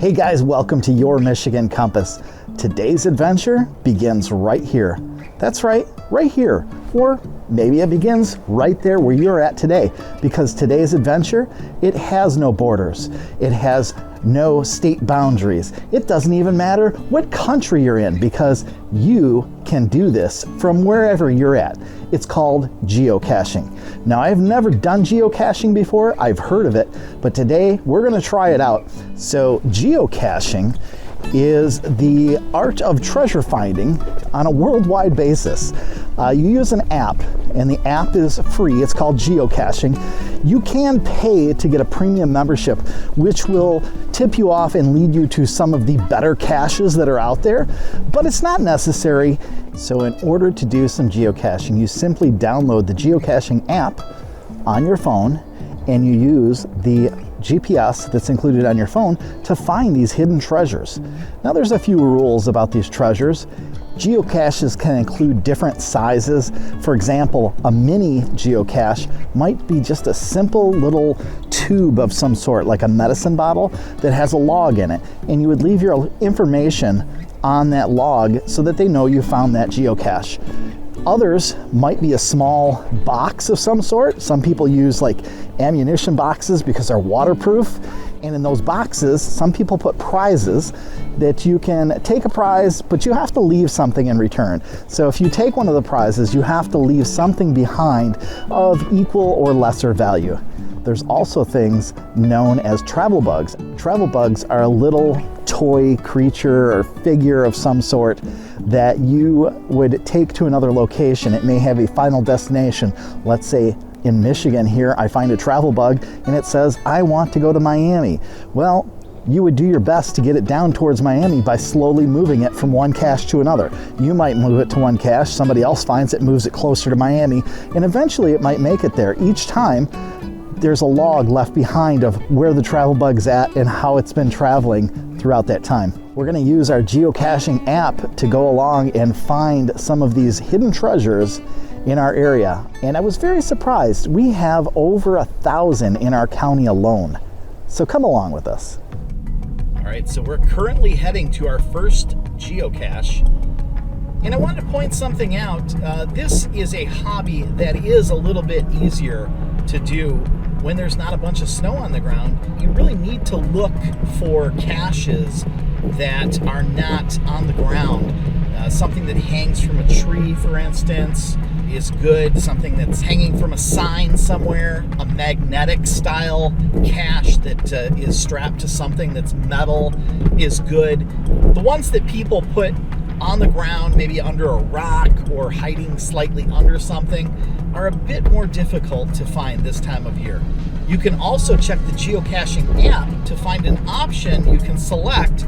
Hey guys, welcome to your Michigan Compass. Today's adventure begins right here. That's right here. Or maybe it begins right there where you're at today, because today's adventure, it has no borders. It has no state boundaries. It doesn't even matter what country you're in, because you can do this from wherever you're at. It's called geocaching. Now, I've never done geocaching before. I've heard of it, but today we're going to try it out. So geocaching is the art of treasure finding on a worldwide basis. You use an app, and the app is free. It's called geocaching. You can pay to get a premium membership, which will tip you off and lead you to some of the better caches that are out there, but it's not necessary. So in order to do some geocaching, you simply download the geocaching app on your phone, and you use the GPS that's included on your phone to find these hidden treasures. Now, there's a few rules about these treasures. Geocaches can include different sizes. For example, a mini geocache might be just a simple little tube of some sort, like a medicine bottle that has a log in it, and you would leave your information on that log so that they know you found that geocache. Others might be a small box of some sort. Some people use like ammunition boxes because they're waterproof. And in those boxes, some people put prizes that you can take a prize, but you have to leave something in return. So if you take one of the prizes, you have to leave something behind of equal or lesser value. There's also things known as travel bugs. Travel bugs are a little toy creature or figure of some sort that you would take to another location. It may have a final destination. Let's say in Michigan here, I find a travel bug and it says, I want to go to Miami. Well, you would do your best to get it down towards Miami by slowly moving it from one cache to another. You might move it to one cache, somebody else finds it, moves it closer to Miami, and eventually it might make it there. Each time, there's a log left behind of where the travel bug's at and how it's been traveling throughout that time. We're going to use our geocaching app to go along and find some of these hidden treasures in our area. And I was very surprised. We have over 1,000 in our county alone. So come along with us. All right, so we're currently heading to our first geocache. And I wanted to point something out. This is a hobby that is a little bit easier to do when there's not a bunch of snow on the ground. You really need to look for caches that are not on the ground. Something that hangs from a tree, for instance, is good. Something that's hanging from a sign somewhere, a magnetic style cache that is strapped to something that's metal is good. The ones that people put on the ground, maybe under a rock or hiding slightly under something, are a bit more difficult to find this time of year. You can also check the geocaching app to find an option you can select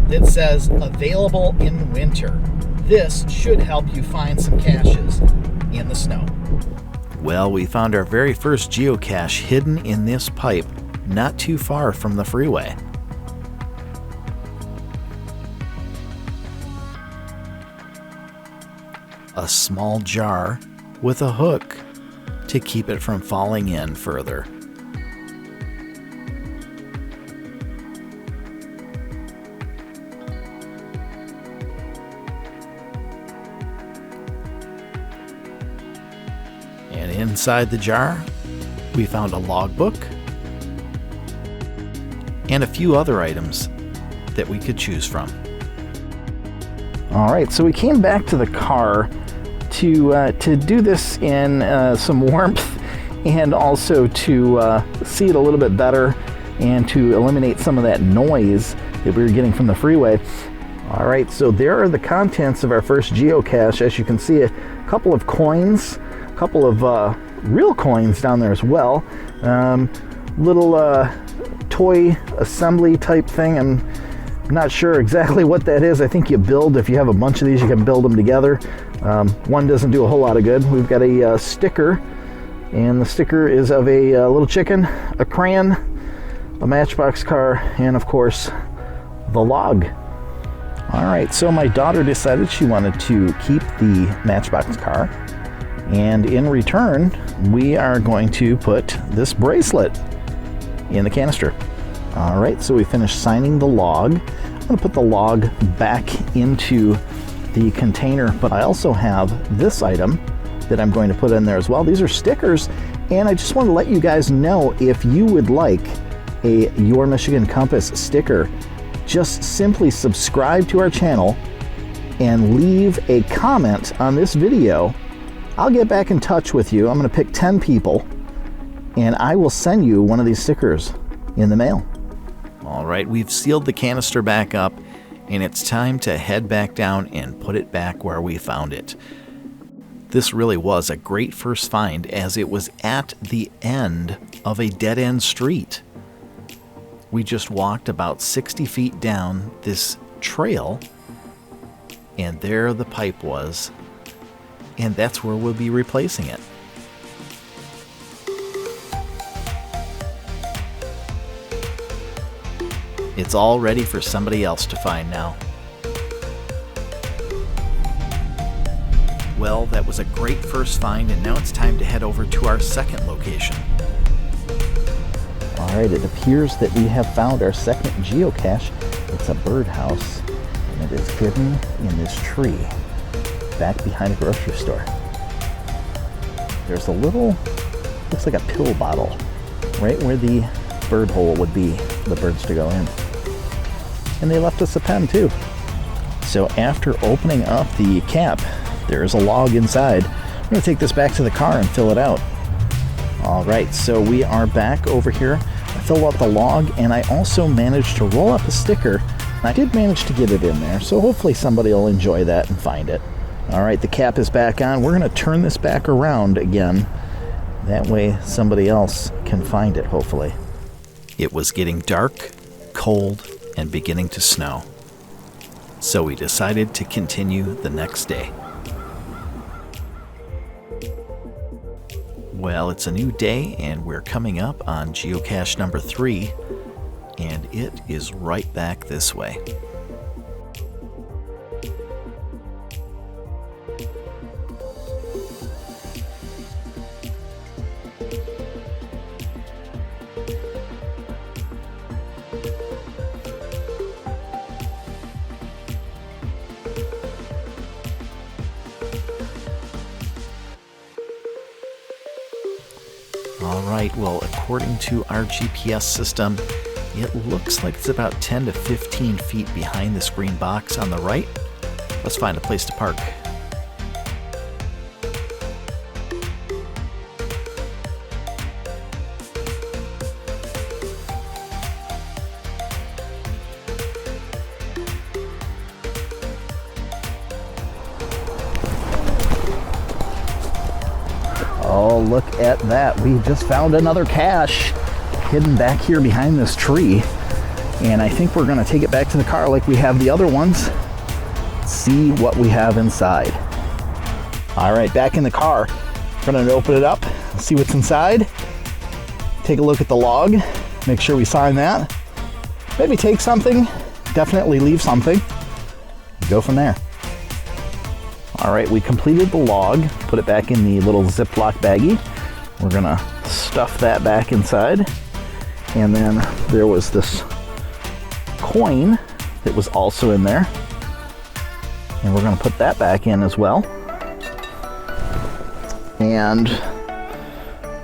that says available in winter. This should help you find some caches in the snow. Well, we found our very first geocache hidden in this pipe, not too far from the freeway. A small jar with a hook to keep it from falling in further. And inside the jar, we found a logbook and a few other items that we could choose from. All right, so we came back to the car to do this in some warmth, and also to see it a little bit better and to eliminate some of that noise that we were getting from the freeway. All right, so there are the contents of our first geocache. As you can see, a couple of coins, a couple of real coins down there as well. Little toy assembly type thing. I'm not sure exactly what that is. I think you build, if you have a bunch of these, you can build them together. One doesn't do a whole lot of good. We've got a sticker, and the sticker is of a little chicken, a crayon, a Matchbox car, and of course, the log. All right, so my daughter decided she wanted to keep the Matchbox car, and in return, we are going to put this bracelet in the canister. All right, so we finished signing the log. I'm gonna put the log back into the container, but I also have this item that I'm going to put in there as well. These are stickers, and I just want to let you guys know, if you would like a Your Michigan Compass sticker, just simply subscribe to our channel and leave a comment on this video. I'll get back in touch with you. I'm going to pick 10 people, and I will send you one of these stickers in the mail. All right, we've sealed the canister back up, and it's time to head back down and put it back where we found it. This really was a great first find, as it was at the end of a dead-end street. We just walked about 60 feet down this trail, and there the pipe was, and that's where we'll be replacing it. It's all ready for somebody else to find now. Well, that was a great first find, and now it's time to head over to our second location. All right, it appears that we have found our second geocache. It's a birdhouse, and it is hidden in this tree back behind a grocery store. There's a little, looks like a pill bottle, right where the bird hole would be, the birds to go in. And they left us a pen too. So after opening up the cap, there's a log inside. I'm gonna take this back to the car and fill it out. All right, so we are back over here. I filled out the log, and I also managed to roll up a sticker. I did manage to get it in there, so hopefully somebody will enjoy that and find it. All right, the cap is back on. We're gonna turn this back around again. That way somebody else can find it, hopefully. It was getting dark, cold, and beginning to snow. So we decided to continue the next day. Well, it's a new day, and we're coming up on geocache number 3, and it is right back this way. Alright, well, according to our GPS system, it looks like it's about 10 to 15 feet behind this green box on the right. Let's find a place to park. Oh, look at that. We just found another cache hidden back here behind this tree. And I think we're gonna take it back to the car like we have the other ones. See what we have inside. All right, back in the car. We're gonna open it up, see what's inside. Take a look at the log, make sure we sign that. Maybe take something, definitely leave something. Go from there. All right, we completed the log, put it back in the little Ziploc baggie. We're gonna stuff that back inside. And then there was this coin that was also in there. And we're gonna put that back in as well. And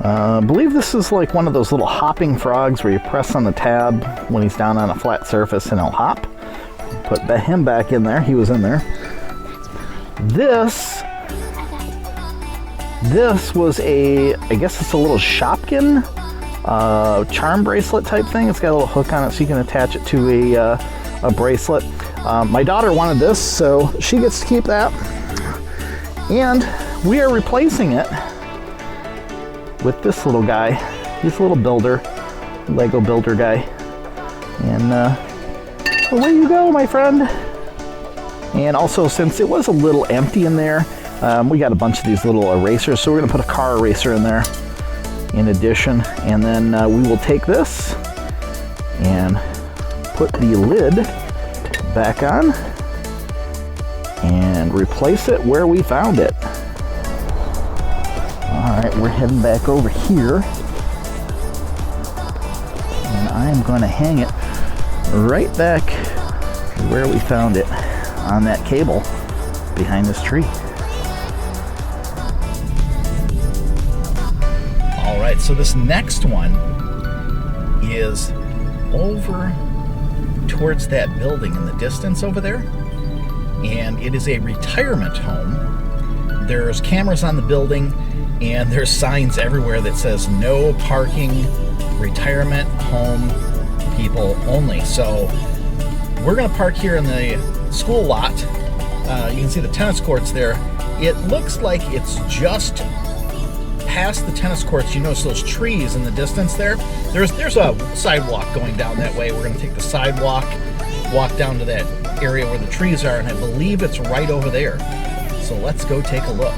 I believe this is like one of those little hopping frogs where you press on the tab when he's down on a flat surface and he'll hop. Put him back in there, he was in there. This was a, I guess it's a little Shopkin charm bracelet type thing. It's got a little hook on it so you can attach it to a bracelet. My daughter wanted this, so she gets to keep that. And we are replacing it with this little guy. He's a little builder, Lego builder guy. And away you go, my friend. And also, since it was a little empty in there, we got a bunch of these little erasers, so we're gonna put a car eraser in there in addition. And then we will take this and put the lid back on and replace it where we found it. All right, we're heading back over here. And I'm going to hang it right back where we found it, on that cable behind this tree. All right, so this next one is over towards that building in the distance over there, and it is a retirement home. There's cameras on the building, and there's signs everywhere that says no parking, retirement home people only. So we're gonna park here in the school lot. You can see the tennis courts there. It looks like it's just past the tennis courts. You notice those trees in the distance there? There's a sidewalk going down that way. We're gonna take the sidewalk, walk down to that area where the trees are, and I believe it's right over there. So let's go take a look.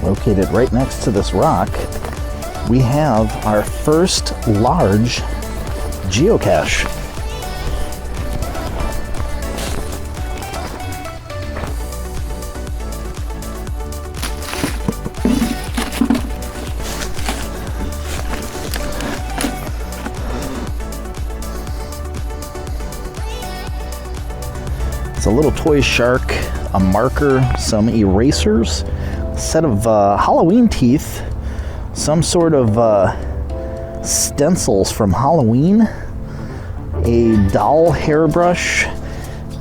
Located right next to this rock, we have our first large geocache. It's a little toy shark, a marker, some erasers, set of Halloween teeth, some sort of stencils from Halloween, a doll hairbrush,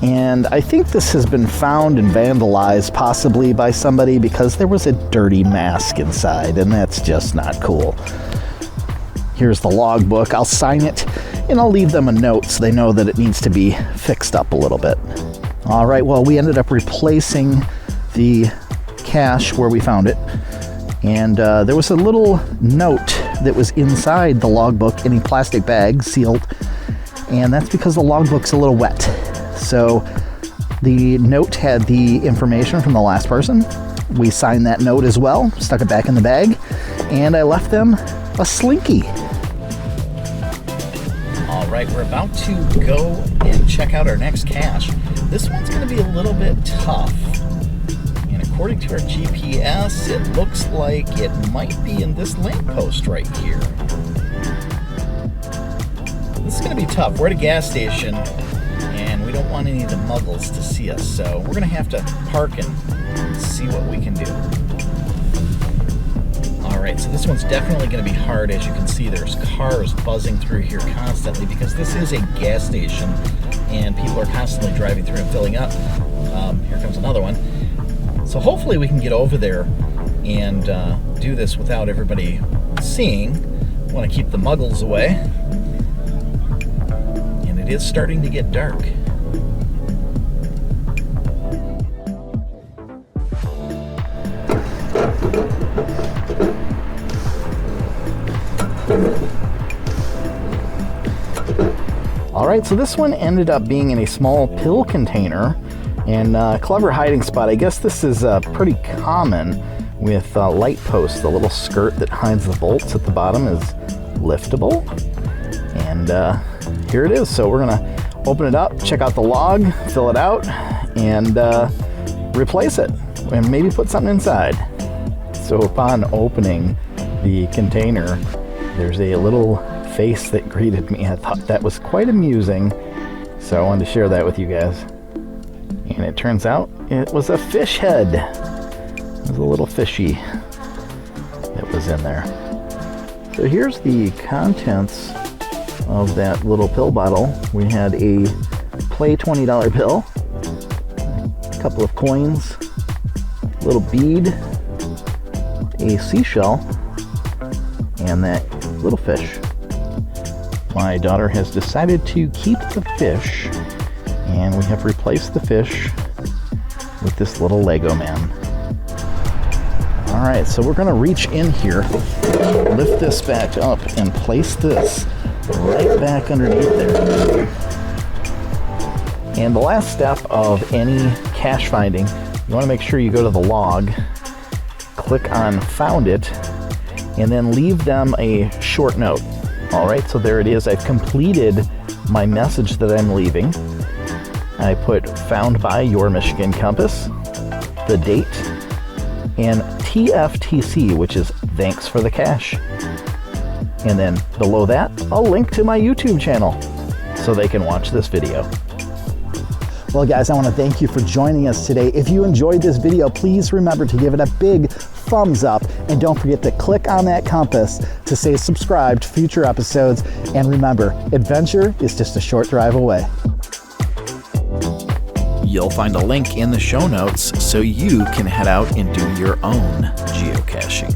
and I think this has been found and vandalized possibly by somebody because there was a dirty mask inside, and that's just not cool. Here's the logbook. I'll sign it and I'll leave them a note so they know that it needs to be fixed up a little bit. All right, well, we ended up replacing the cache where we found it, and there was a little note that was inside the logbook in a plastic bag, sealed, and that's because the logbook's a little wet. So the note had the information from the last person. We signed that note as well, stuck it back in the bag, and I left them a slinky. All right, we're about to go and check out our next cache. This one's going to be a little bit tough. According to our GPS, it looks like it might be in this lamppost right here. This is going to be tough. We're at a gas station, and we don't want any of the muggles to see us, so we're going to have to park and see what we can do. All right, so this one's definitely going to be hard. As you can see, there's cars buzzing through here constantly because this is a gas station, and people are constantly driving through and filling up. Here comes another one. So hopefully we can get over there and do this without everybody seeing. Want to keep the muggles away. And it is starting to get dark. All right, so this one ended up being in a small pill container. And clever hiding spot. I guess this is pretty common with light posts. The little skirt that hides the bolts at the bottom is liftable. And here it is. So we're gonna open it up, check out the log, fill it out, and replace it. And maybe put something inside. So upon opening the container, there's a little face that greeted me. I thought that was quite amusing. So I wanted to share that with you guys. And it turns out it was a fish head. It was a little fishy that was in there. So here's the contents of that little pill bottle. We had a play $20 pill, a couple of coins, a little bead, a seashell, and that little fish. My daughter has decided to keep the fish, and we have replaced the fish with this little Lego man. All right, so we're gonna reach in here, lift this back up, and place this right back underneath there. And the last step of any cache finding, you wanna make sure you go to the log, click on Found It, and then leave them a short note. All right, so there it is. I've completed my message that I'm leaving. I put found by Your Michigan Compass, the date, and TFTC, which is thanks for the cash. And then below that, a link to my YouTube channel so they can watch this video. Well guys, I want to thank you for joining us today. If you enjoyed this video, please remember to give it a big thumbs up, and don't forget to click on that compass to stay subscribed to future episodes. And remember, adventure is just a short drive away. You'll find a link in the show notes so you can head out and do your own geocaching.